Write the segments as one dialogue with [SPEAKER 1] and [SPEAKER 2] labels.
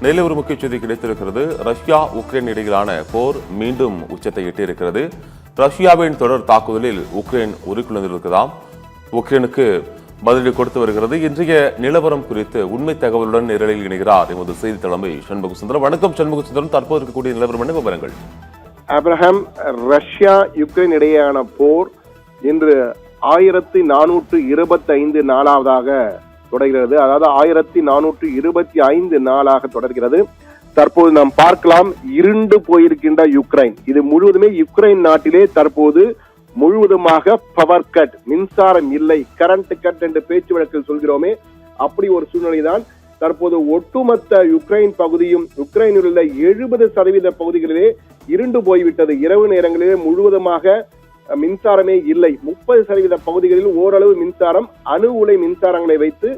[SPEAKER 1] நெல்லை ஒரு முக்கிய செய்தி கிடைத்திருக்கிறது. ரஷ்யா உக்ரைன் இடையிலான போர் மீண்டும் உச்சத்தை எட்டியிருக்கிறது. ரஷ்யாவின் தொடர் தாக்குதலில் உக்ரைன் உருக்குலைந்திருக்கிறதாம். உக்ரைனுக்கு பதிலடி கொடுத்து வருகிறது. இன்றைய நிலவரம் குறித்து உண்மை தகவலுடன் நிரலில் இணைகிறார் எமது செய்தி தலைமை சண்முகசுந்தரம். வணக்கம் சண்முகசுந்தரம், தற்போது இருக்கக்கூடிய நிலவரம் என்ன விவரங்கள்?
[SPEAKER 2] அப்ரஹாம், ரஷ்யா யுக்ரைன் இடையேயான போர் இன்று 1425 நாளாவதாக தொடர்கிறது. அதாவது 1425 நாளாக தொடர்கிறது. தற்போது நாம் பார்க்கலாம், இருண்டு போயிருக்கின்ற யுக்ரைன், இது முழுவதுமே யுக்ரைன் நாட்டிலே தற்போது முழுவதுமாக பவர் கட், மின்சாரம் இல்லை, கரண்ட் கட் என்று பேச்சு வழக்கில் சொல்கிறோமே, அப்படி ஒரு சூழ்நிலை தான் தற்போது ஒட்டுமொத்த யுக்ரைன் பகுதியும், யுக்ரைனில் உள்ள 70% பகுதிகளிலே இருண்டு போய்விட்டது. இரவு நேரங்களிலே முழுவதுமாக மின்சாரமே இல்லை. 30% பகுதிகளில் ஓரளவு மின்சாரம், அணு உலை மின்சாரங்களை வைத்து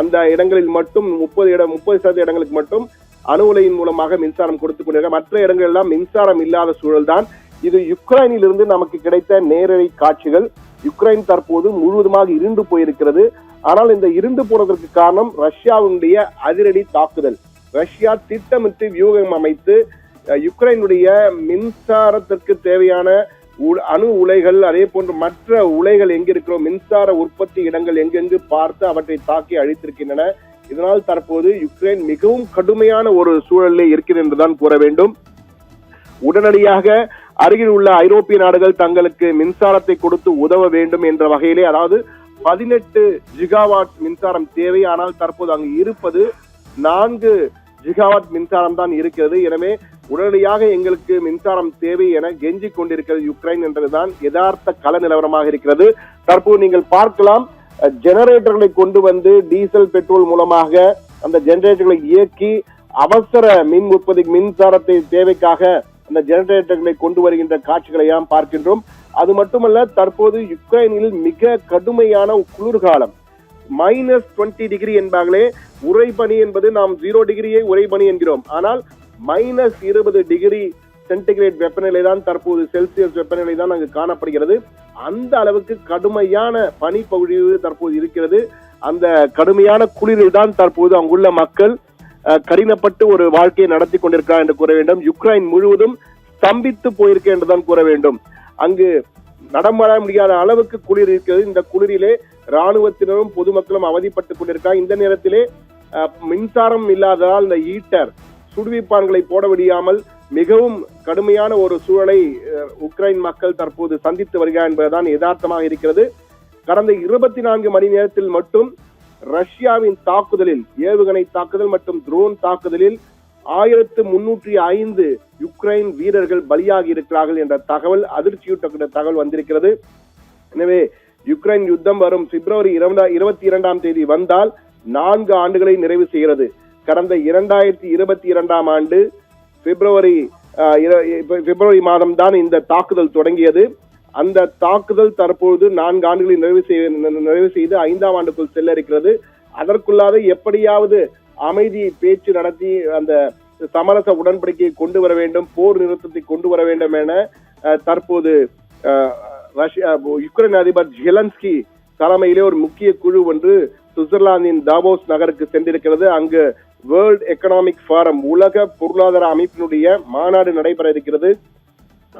[SPEAKER 2] அந்த இடங்களில் மட்டும் 30% இடங்களுக்கு மட்டும் அணு உலையின் மூலமாக மின்சாரம் கொடுத்துக் கொண்டிருக்க, மற்ற இடங்கள் எல்லாம் மின்சாரம் இல்லாத சூழல் தான். இது யுக்ரைனில் இருந்து நமக்கு கிடைத்த நேரடி காட்சிகள். யுக்ரைன் தற்போது முழுவதுமாக இருண்டு போயிருக்கிறது. ஆனால் இந்த இருண்டு போனதற்கு காரணம் ரஷ்யாவுடைய அதிரடி தாக்குதல். ரஷ்யா திட்டமிட்டு வியூகம் அமைத்து யுக்ரைனுடைய மின்சாரத்திற்கு தேவையான அணு உலைகள், அதே போன்று மற்ற உலைகள் எங்கிருக்கிறோம், மின்சார உற்பத்தி இடங்கள் எங்கெங்கு பார்த்து அவற்றை தாக்கி அழித்திருக்கின்றன. இதனால் தற்போது யுக்ரைன் மிகவும் கடுமையான ஒரு சூழலில் இருக்கிறது என்றுதான் கூற வேண்டும். உடனடியாக அருகில் உள்ள ஐரோப்பிய நாடுகள் தங்களுக்கு மின்சாரத்தை கொடுத்து உதவ வேண்டும் என்ற வகையிலே, அதாவது 18 ஜிகாவாட் மின்சாரம் தேவை. ஆனால் தற்போது அங்கு இருப்பது 4 ஜிகாவாட் மின்சாரம் தான் இருக்கிறது. எனவே உடனடியாக எங்களுக்கு மின்சாரம் தேவை என கெஞ்சி கொண்டிருக்கிறது யுக்ரைன் என்றதுதான் யதார்த்த கள நிலவரமாக இருக்கிறது. தற்போது நீங்கள் பார்க்கலாம், ஜெனரேட்டர்களை கொண்டு வந்து டீசல் பெட்ரோல் மூலமாக அந்த ஜெனரேட்டர்களை இயக்கி அவசர மின் உற்பத்தி மின்சாரத்தை தேவைக்காக அந்த ஜெனரேட்டர்களை கொண்டு வருகின்ற காட்சிகளை பார்க்கின்றோம். அது மட்டுமல்ல, தற்போது யுக்ரைனில் மிக கடுமையான குளிர்காலம், -20 டிகிரி என்பார்களே. உறைபனி என்பது நாம் 0 டிகிரியை உறைபனி என்கிறோம். ஆனால் -20 டிகிரி சென்டிகிரேட் வெப்பநிலை தான் தற்போது, செல்சியஸ் வெப்பநிலை தான் அங்கு காணப்படுகிறது. அந்த அளவுக்கு கடுமையான பனி பகுதி தற்போது இருக்கிறது. அந்த கடுமையான குளிரில் தான் தற்போது அங்குள்ள மக்கள் கடினப்பட்டு ஒரு வாழ்க்கையை நடத்தி கொண்டிருக்கிறார் என்று கூற வேண்டும். யுக்ரைன் முழுவதும் ஸ்தம்பித்து போயிருக்க என்றுதான் கூற வேண்டும். அங்கு நடமாட முடியாத அளவுக்கு குளிர் இருக்கிறது. இந்த குளிரிலே ராணுவத்தினரும் பொதுமக்களும் அவதிப்பட்டுக் கொண்டிருக்கிறார். இந்த நேரத்திலே மின்சாரம் இல்லாததால் இந்த ஈட்டர் சுடுவிப்பான்களை போட முடியாமல் மிகவும் கடுமையான ஒரு சூழலை உக்ரைன் மக்கள் தற்போது சந்தித்து வருகிறார் என்பதுதான் யதார்த்தமாக இருக்கிறது. கடந்த 24 மணி நேரத்தில் மட்டும் ரஷ்யாவின் தாக்குதலில், ஏவுகணை தாக்குதல் மற்றும் ட்ரோன் தாக்குதலில் 1305 யுக்ரைன் வீரர்கள் பலியாகி இருக்கிறார்கள் என்ற தகவல், அதிர்ச்சியூட்டக்கூடிய தகவல் வந்திருக்கிறது. எனவே யுக்ரைன் யுத்தம் வரும் பிப்ரவரி 22ஆம் தேதி வந்தால் 4 ஆண்டுகளை நிறைவு செய்கிறது. கடந்த 2022ஆம் ஆண்டு பிப்ரவரி மாதம் தான் இந்த தாக்குதல் தொடங்கியது. அந்த தாக்குதல் தற்போது 4 ஆண்டுகளை நிறைவு செய்து 5ஆம் ஆண்டுக்குள் செல்ல இருக்கிறது. அதற்குள்ளாக எப்படியாவது அமைதி பேச்சு நடத்தி அந்த சமரச உடன்படிக்கையை கொண்டு வர வேண்டும், போர் நிறுத்தத்தை கொண்டு வர வேண்டும் என தற்போது யுக்ரைன் அதிபர் ஜெலன்ஸ்கி தலைமையிலே ஒரு முக்கிய குழு ஒன்று சுவிட்சர்லாந்தின் தாவோஸ் நகருக்கு சென்றிருக்கிறது. அங்கு வேர்ல்ட் எக்கனாமிக் ஃபாரம், உலக பொருளாதார அமைப்பினுடைய மாநாடு நடைபெற இருக்கிறது.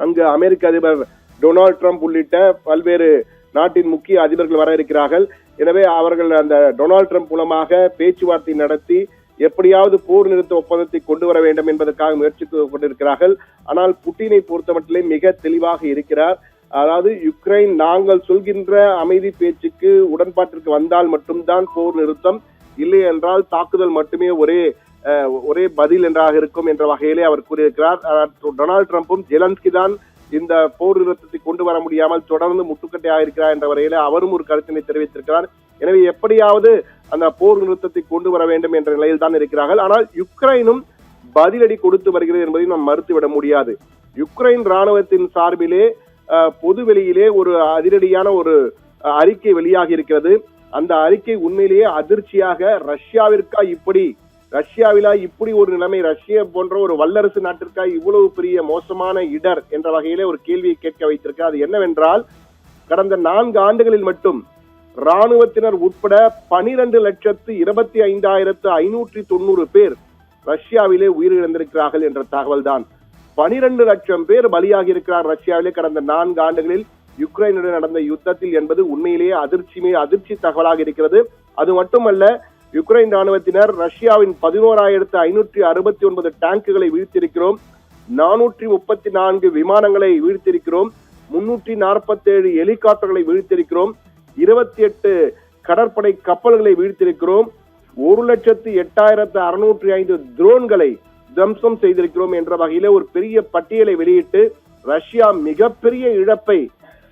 [SPEAKER 2] அங்கு அமெரிக்க அதிபர் டொனால்ட் ட்ரம்ப் உள்ளிட்ட பல்வேறு நாட்டின் முக்கிய அதிபர்கள் வர இருக்கிறார்கள். எனவே அவர்கள் அந்த டொனால்ட் ட்ரம்ப் மூலமாக பேச்சுவார்த்தை நடத்தி எப்படியாவது போர் நிறுத்த ஒப்பந்தத்தை கொண்டு வர வேண்டும் என்பதற்காக முயற்சி கொண்டிருக்கிறார்கள். ஆனால் புட்டினை பொறுத்தமட்டிலே மிக தெளிவாக இருக்கிறார். அதாவது யுக்ரைன் நாங்கள் சொல்கின்ற அமைதி பேச்சுக்கு உடன்பாட்டிற்கு வந்தால் மட்டும்தான் போர் நிறுத்தம், இல்லை என்றால் தாக்குதல் மட்டுமே ஒரே பதில் என்றாக இருக்கும் என்ற வகையிலே அவர் கூறியிருக்கிறார். டொனால்ட் ட்ரம்ப்பும் ஜெலன்ஸ்கி தான் இந்த போர் நிறுத்தத்தை கொண்டு வர முடியாமல் தொடர்ந்து முட்டுக்கட்டையாக இருக்கிறார் என்ற வகையில அவரும் ஒரு கருத்தினை தெரிவித்திருக்கிறார். எனவே எப்படியாவது அந்த போர் நிறுத்தத்தை கொண்டு வர வேண்டும் என்ற நிலையில் தான் இருக்கிறார்கள். ஆனால் யுக்ரைனும் பதிலடி கொடுத்து வருகிறது என்பதை நாம் மறுத்துவிட முடியாது. யுக்ரைன் ராணுவத்தின் சார்பிலே பொதுவெளியிலே ஒரு அதிரடியான ஒரு அறிக்கை வெளியாகி இருக்கிறது. அந்த அறிக்கை உண்மையிலேயே அதிர்ச்சியாக, ரஷ்யாவிலா இப்படி ஒரு நிலைமை, ரஷ்யா போன்ற ஒரு வல்லரசு நாட்டிற்காக இவ்வளவு பெரிய மோசமான இடர் என்ற வகையிலே ஒரு கேள்வியை கேட்க வைத்திருக்க. அது என்னவென்றால், கடந்த 4 ஆண்டுகளில் மட்டும் ராணுவத்தினர் உட்பட 12,25,590 பேர் ரஷ்யாவிலே உயிரிழந்திருக்கிறார்கள் என்ற தகவல் தான். 12 லட்சம் பேர் பலியாகி இருக்கிறார் ரஷ்யாவிலே கடந்த 4 ஆண்டுகளில் யுக்ரைனுடன் நடந்த யுத்தத்தில் என்பது உண்மையிலேயே அதிர்ச்சி தகவலாக இருக்கிறது. அது மட்டுமல்ல, யுக்ரைன் ராணுவத்தினர் ரஷ்யாவின் 11,569 டேங்குகளை வீழ்த்தியிருக்கிறோம், 434 விமானங்களை வீழ்த்தியிருக்கிறோம், 347 ஹெலிகாப்டர்களை வீழ்த்தியிருக்கிறோம், 28 கடற்படை கப்பல்களை வீழ்த்தியிருக்கிறோம், 1,08,605 ட்ரோன்களை துவம்சம் செய்திருக்கிறோம் என்ற வகையில ஒரு பெரிய பட்டியலை வெளியிட்டு ரஷ்யா மிகப்பெரிய இழப்பை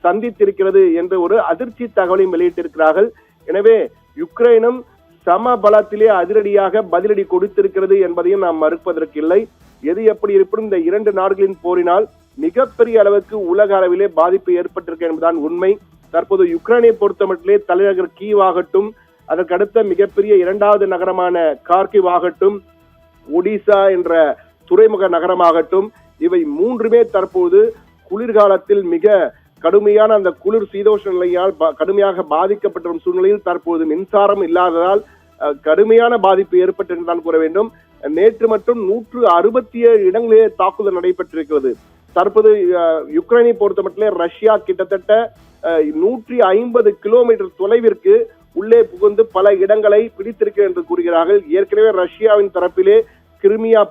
[SPEAKER 2] சந்தித்திருக்கிறது என்ற ஒரு அதிர்ச்சி தகவலையும் வெளியிட்டிருக்கிறார்கள். எனவே யுக்ரைனும் சம பலத்திலே அதிரடியாக பதிலடி கொடுத்திருக்கிறது என்பதையும் நாம் மறுப்பதற்கு இல்லை. எது எப்படி இருப்பினும் இந்த 2 நாடுகளின் போரினால் மிகப்பெரிய அளவுக்கு உலக அளவிலே பாதிப்பு ஏற்பட்டிருக்க என்பதுதான் உண்மை. தற்போது யுக்ரைனை பொறுத்த மட்டிலே தலைநகர் கீவ் ஆகட்டும், அதற்கடுத்த மிகப்பெரிய 2வது நகரமான கார்கிவ் ஆகட்டும், ஒடிசா என்ற துறைமுக நகரமாகட்டும், இவை 3மே தற்போது குளிர்காலத்தில் மிக கடுமையான அந்த குளிர் சீதோஷ நிலையால் கடுமையாக பாதிக்கப்பட்ட சூழ்நிலையில் தற்போது மின்சாரம் இல்லாததால் கடுமையான பாதிப்பு ஏற்பட்டிருந்தான் கூற வேண்டும். நேற்று மட்டும் 167 இடங்களிலே தாக்குதல் நடைபெற்றிருக்கிறது. தற்போது யுக்ரைனை பொறுத்த மட்டும் ரஷ்யா கிட்டத்தட்ட 150 கிலோமீட்டர் தொலைவிற்கு உள்ளே புகுந்து பல இடங்களை பிடித்திருக்கிறது என்று கூறுகிறார்கள். ஏற்கனவே ரஷ்யாவின் தரப்பிலே கிரிமியா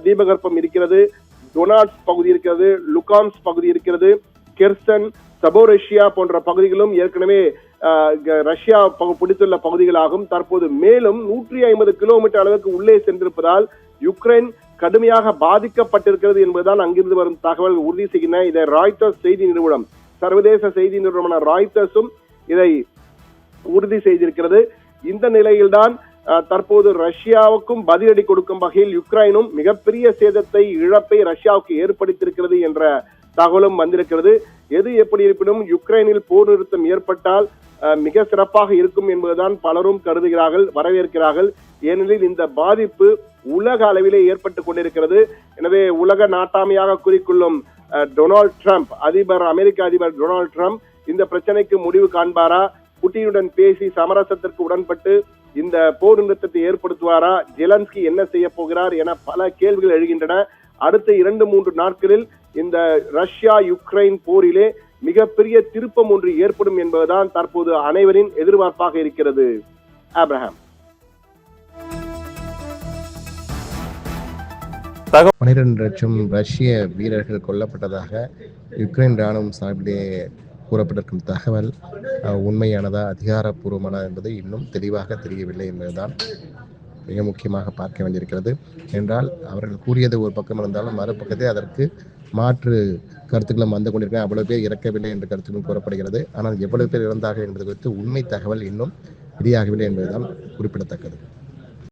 [SPEAKER 2] தீபகற்பம் இருக்கிறது, டொனாட்ஸ் பகுதி இருக்கிறது, லுகான்ஸ் பகுதி இருக்கிறது, கெர்சன், சபோரேஷியா போன்ற பகுதிகளும் ஏற்கனவே ரஷ்யா பிடித்துள்ள பகுதிகளாகும். தற்போது மேலும் 150 கிலோமீட்டர் அளவுக்கு உள்ளே சென்றிருப்பதால் யுக்ரைன் கடுமையாக பாதிக்கப்பட்டிருக்கிறது என்பதுதான் அங்கிருந்து வரும் தகவல் உறுதி செய்கின்றன. இதை ராய்ட்டர்ஸ் செய்தி நிறுவனம், சர்வதேச செய்தி நிறுவனமான ராய்ட்டர்ஸும் இதை உறுதி செய்திருக்கிறது. இந்த நிலையில்தான் தற்போது ரஷ்யாவுக்கும் பதிலடி கொடுக்கும் வகையில் யுக்ரைனும் மிகப்பெரிய சேதத்தை இழப்பை ரஷ்யாவுக்கு ஏற்படுத்தியிருக்கிறது என்ற தகவலும் வந்திருக்கிறது. எது எப்படி இருப்பினும் யுக்ரைனில் போர் நிறுத்தம் ஏற்பட்டால் மிக சிறப்பாக இருக்கும் என்பதுதான் பலரும் கருதுகிறார்கள், வரவேற்கிறார்கள். ஏனெனில் இந்த பாதிப்பு உலக அளவிலே ஏற்பட்டுக் கொண்டிருக்கிறது. எனவே உலக நாட்டாமையாக குறிக்கொள்ளும் டொனால்ட் ட்ரம்ப் அமெரிக்க அதிபர் டொனால்ட் ட்ரம்ப் இந்த பிரச்சனைக்கு முடிவு காண்பாரா, புட்டினுடன் பேசி சமரசத்திற்கு உடன்பட்டு இந்த போர் நிறுத்தத்தை ஏற்படுத்துவாரா, ஜெலன்ஸ்கி என்ன செய்ய போகிறார் என பல கேள்விகள் எழுகின்றன. அடுத்த 2-3 நாட்களில் இந்த ரஷ்யா யுக்ரைன் போரிலே மிகப்பெரிய திருப்பம் ஒன்று ஏற்படும் என்பதுதான் தற்போது அனைவரின் எதிர்பார்ப்பாக இருக்கிறது. ஆப்ரஹாம்.
[SPEAKER 3] 12 லட்சம் ரஷ்ய வீரர்கள் கொல்லப்பட்டதாக யுக்ரைன் ராணுவம் சார்பிலே கூறப்பட்டிருக்கும் தகவல் உண்மையானதா, அதிகாரப்பூர்வமானதா என்பது இன்னும் தெளிவாக தெரியவில்லை என்பதுதான் மிக முக்கியமாக பார்க்க வேண்டியிருக்கிறது. என்றால் அவர்கள் கூறியது ஒரு பக்கம் இருந்தாலும் மறுபக்கத்தை அதற்கு மாற்று கருத்துக்களும் வந்து கொண்டிருக்க, அவ்வளவு பேர் இறக்கவில்லை என்ற கருத்துக்களும் கூறப்படுகிறது. ஆனால் எவ்வளவு பேர் இறந்தார்கள் என்பது குறித்து உண்மை தகவல் இன்னும் வெளியாகவில்லை என்பதுதான் குறிப்பிடத்தக்கது.